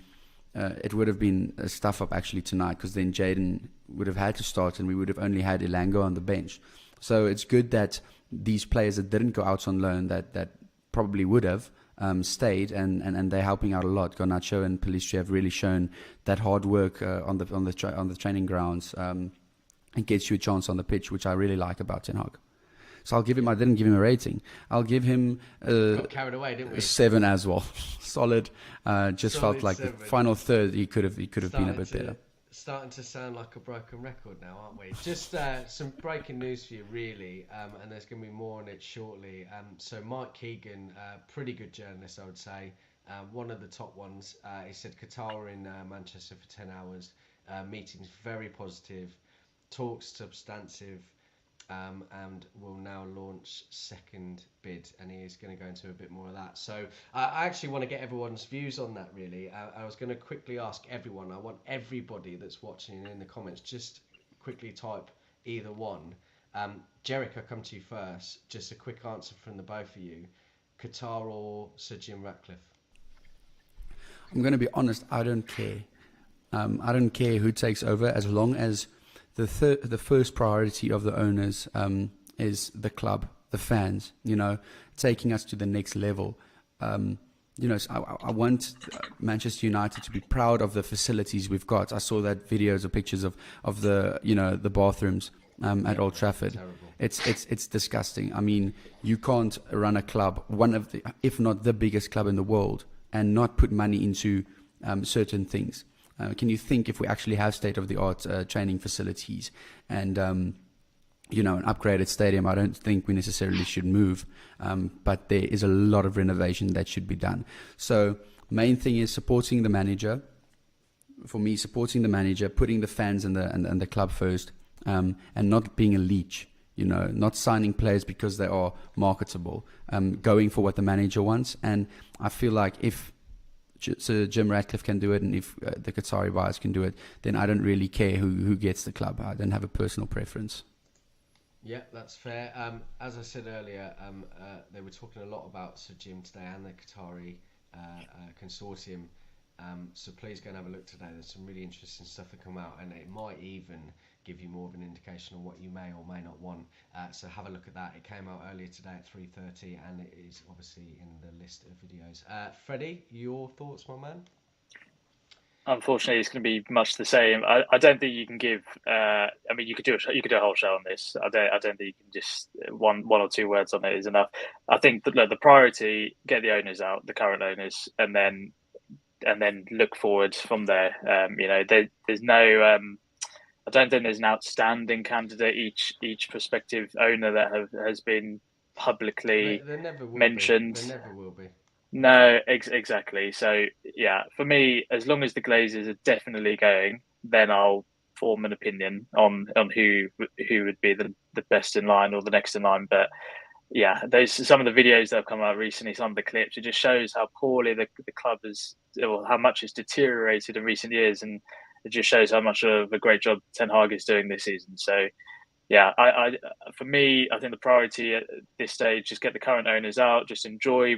it would have been a stuff up actually tonight, because then Jaden would have had to start and we would have only had Elango on the bench. So it's good that these players that didn't go out on loan, that probably would have stayed, and they're helping out a lot. Garnacho and Pellistri have really shown that hard work on the training grounds. It gets you a chance on the pitch, which I really like about Ten Hag. So I'll give him. I didn't give him a rating. I'll give him got carried away, didn't we? a 7 as well. Solid. Just Solid felt like 7. the final third he could have been a bit better. Starting to sound like a broken record now, aren't we? Just some breaking news for you, really, and there's going to be more on it shortly. So Mike Keegan, pretty good journalist, I would say. One of the top ones. He said Qatar were in Manchester for 10 hours. Meetings very positive. Talks substantive. And will now launch second bid, and he is going to go into a bit more of that. So I actually want to get everyone's views on that, really. I was going to quickly ask everyone. I want everybody that's watching in the comments, just quickly type either one. Georic, I'll come to you first. Just a quick answer from the both of you. Qatar or Sir Jim Ratcliffe? I'm going to be honest, I don't care. I don't care who takes over, as long as the first priority of the owners is the club, the fans, taking us to the next level. So I want Manchester United to be proud of the facilities we've got. I saw that videos or pictures of the the bathrooms at Old Trafford. Terrible. It's disgusting. I mean, you can't run a club, one of the, if not the biggest club in the world, and not put money into certain things. Can you think if we actually have state-of-the-art training facilities and an upgraded stadium? I don't think we necessarily should move, but there is a lot of renovation that should be done. So main thing is supporting the manager. For me, supporting the manager, putting the fans and the club first, and not being a leech. Not signing players because they are marketable, going for what the manager wants. And I feel like if Sir Jim Ratcliffe can do it, and if the Qatari buyers can do it, then I don't really care who gets the club. I don't have a personal preference. Yeah, that's fair. As I said earlier, they were talking a lot about Sir Jim today and the Qatari consortium. So please go and have a look today. There's some really interesting stuff that come out, and it might even give you more of an indication on what you may or may not want. So have a look at that. It came out earlier today at 3:30, and it is obviously in the list of videos. Freddie, your thoughts, my man? Unfortunately, it's going to be much the same. I don't think you can give. You could do a whole show on this. I don't think you can just one or two words on it is enough. I think the priority, get the owners out, the current owners, and then look forward from there. There's no. I don't think there's an outstanding candidate. Each prospective owner that has been publicly there never will mentioned. Be. There never will be. No, exactly. So yeah, for me, as long as the Glazers are definitely going, then I'll form an opinion on who would be the best in line or the next in line. But yeah, those some of the videos that have come out recently, some of the clips, it just shows how poorly the club has, or how much it's deteriorated in recent years, and it just shows how much of a great job Ten Hag is doing this season. So yeah, for me, I think the priority at this stage is get the current owners out, just enjoy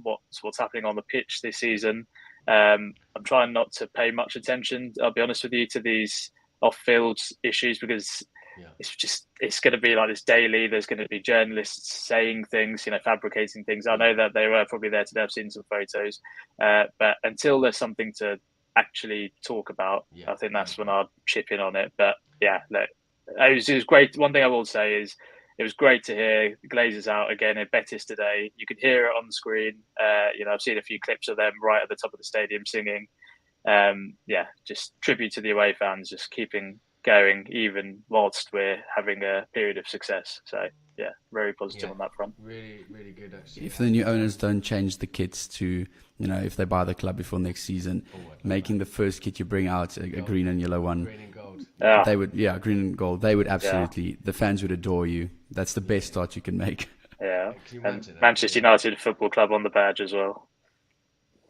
what's happening on the pitch this season. I'm trying not to pay much attention, I'll be honest with you, to these off-field issues, because Yeah. it's going to be like this daily. There's going to be journalists saying things, fabricating things. I Yeah. know that they were probably there today. I've seen some photos, but until there's something to actually talk about, Yeah. I think that's when I'll chip in on it. But yeah, look, it was great. One thing I will say is it was great to hear Glazers out again at Betis today. You could hear it on the screen. I've seen a few clips of them right at the top of the stadium singing. Yeah, just tribute to the away fans, just keeping going even whilst we're having a period of success. So yeah, very positive Yeah. on that front. Really, really good actually. If the new owners don't change the kits to, if they buy the club before next season, making the first kit you bring out a green and yellow one, green and gold. they would, green and gold. They would absolutely, the fans would adore you. That's the best start you can make. Yeah, Can you and imagine that? Manchester United Football Club on the badge as well.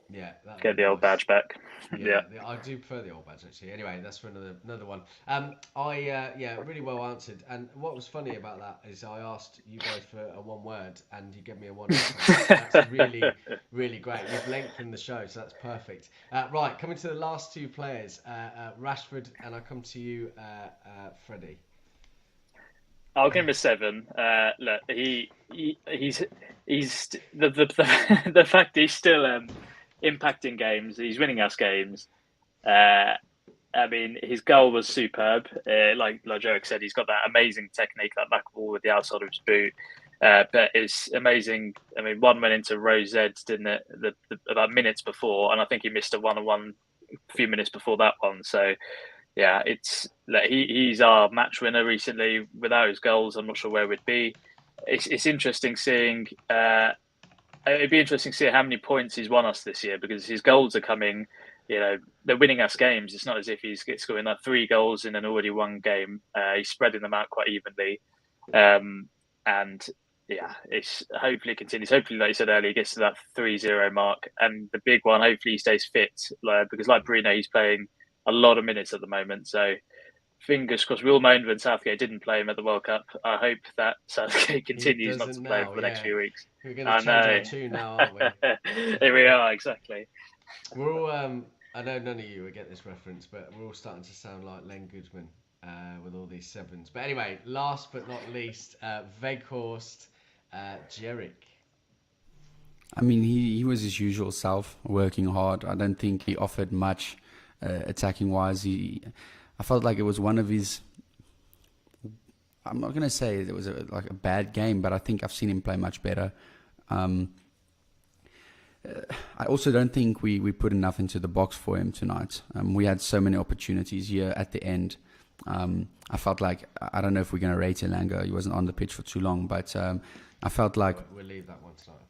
Yeah, that'd Get be the old nice. badge back. Yeah. I do prefer the old badge actually. Anyway, that's for another one. Really well answered. And what was funny about that is I asked you guys for a one word, and you gave me a one. That's really, really great. You've lengthened the show, so that's perfect. Right, coming to the last two players, Rashford, and I come to you, Freddie. I'll give him a 7. Look, he's the fact he's still impacting games. He's winning us games. I mean, his goal was superb. Like Georic said, he's got that amazing technique, that back ball with the outside of his boot. But it's amazing. I mean, one went into Rosette's, didn't it? About minutes before, and I think he missed a 1-on-1 a few minutes before that one. So yeah, it's like he's our match winner recently. Without his goals, I'm not sure where we'd be. It's interesting seeing. It'd be interesting to see how many points he's won us this year, because his goals are coming. They're winning us games. It's not as if he's scoring like 3 goals in an already won game. He's spreading them out quite evenly, and yeah, it's hopefully continues. Hopefully, like you said earlier, he gets to that 3-0 mark, and the big one. Hopefully, he stays fit, because like Bruno, he's playing a lot of minutes at the moment. So fingers crossed. We all moaned when Southgate didn't play him at the World Cup. I hope that Southgate continues not to play him for the next few weeks. We're going to change our tune now, aren't we? Here we are, exactly. We're all. I know none of you will get this reference, but we're all starting to sound like Len Goodman with all these sevens. But anyway, last but not least, Weghorst, Georic. I mean, he was his usual self, working hard. I don't think he offered much attacking wise. I felt like it was one of his. I'm not going to say it was a bad game, but I think I've seen him play much better. I also don't think we put enough into the box for him tonight. We had so many opportunities here at the end. I felt like, I don't know if we're going to rate Elanga. He wasn't on the pitch for too long, but I felt like we'll leave that one tonight.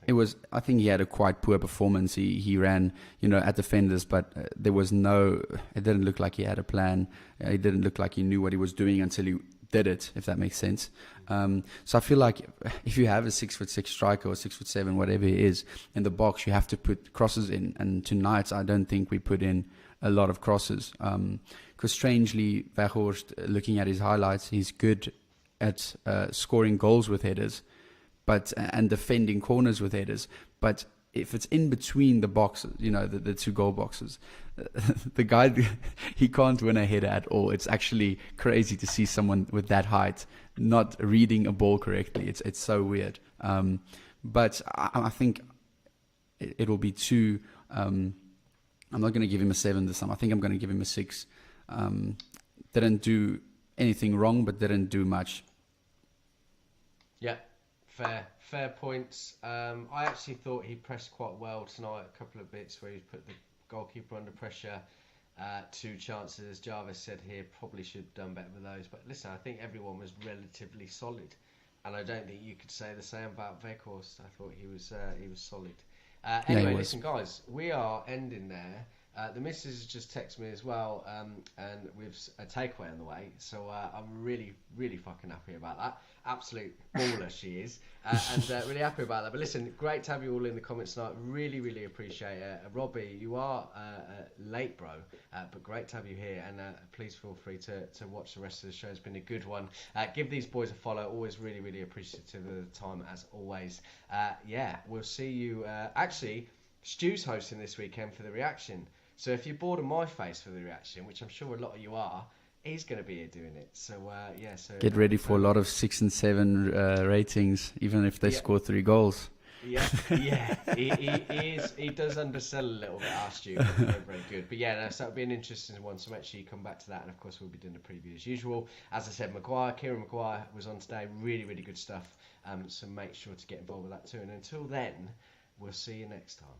I think he had a quite poor performance. He ran, at defenders, but there was it didn't look like he had a plan. It didn't look like he knew what he was doing until he did it, if that makes sense. So I feel like if you have a 6'6" striker or 6'7", whatever he is, in the box, you have to put crosses in. And tonight, I don't think we put in a lot of crosses. Because strangely, Weghorst, looking at his highlights, he's good at scoring goals with headers, and defending corners with headers. But if it's in between the boxes, the 2 goal boxes, the guy, he can't win a header at all. It's actually crazy to see someone with that height not reading a ball correctly. It's so weird. But I think it'll be too. I'm not going to give him a 7 this time. I think I'm going to give him a 6. Didn't do anything wrong, but didn't do much. Yeah, fair points. I actually thought he pressed quite well tonight. A couple of bits where he put the goalkeeper under pressure. 2 chances, as Jarvis said here, probably should have done better with those. But listen, I think everyone was relatively solid, and I don't think you could say the same about Weghorst. I thought he was solid. Anyway, was. listen, guys, we are ending there. The missus has just texted me as well, and with a takeaway on the way. So I'm really, really fucking happy about that. Absolute baller she is, and really happy about that. But listen, great to have you all in the comments tonight. Really, really appreciate it. Robbie, you are late, bro, but great to have you here. And please feel free to watch the rest of the show. It's been a good one. Give these boys a follow. Always really, really appreciative of the time as always. Yeah, we'll see you. Actually, Stu's hosting this weekend for the reaction. So if you're bored of my face for the reaction, which I'm sure a lot of you are, he's going to be here doing it. So yeah, so Get ready for a lot of 6 and 7 ratings, even if they score 3 goals. Yeah, he does undersell a little bit, our Stu, but very, very good. But yeah, so that'll be an interesting one. So make sure you come back to that, and of course we'll be doing the preview as usual. As I said, Kieran Maguire was on today. Really, really good stuff. So make sure to get involved with that too. And until then, we'll see you next time.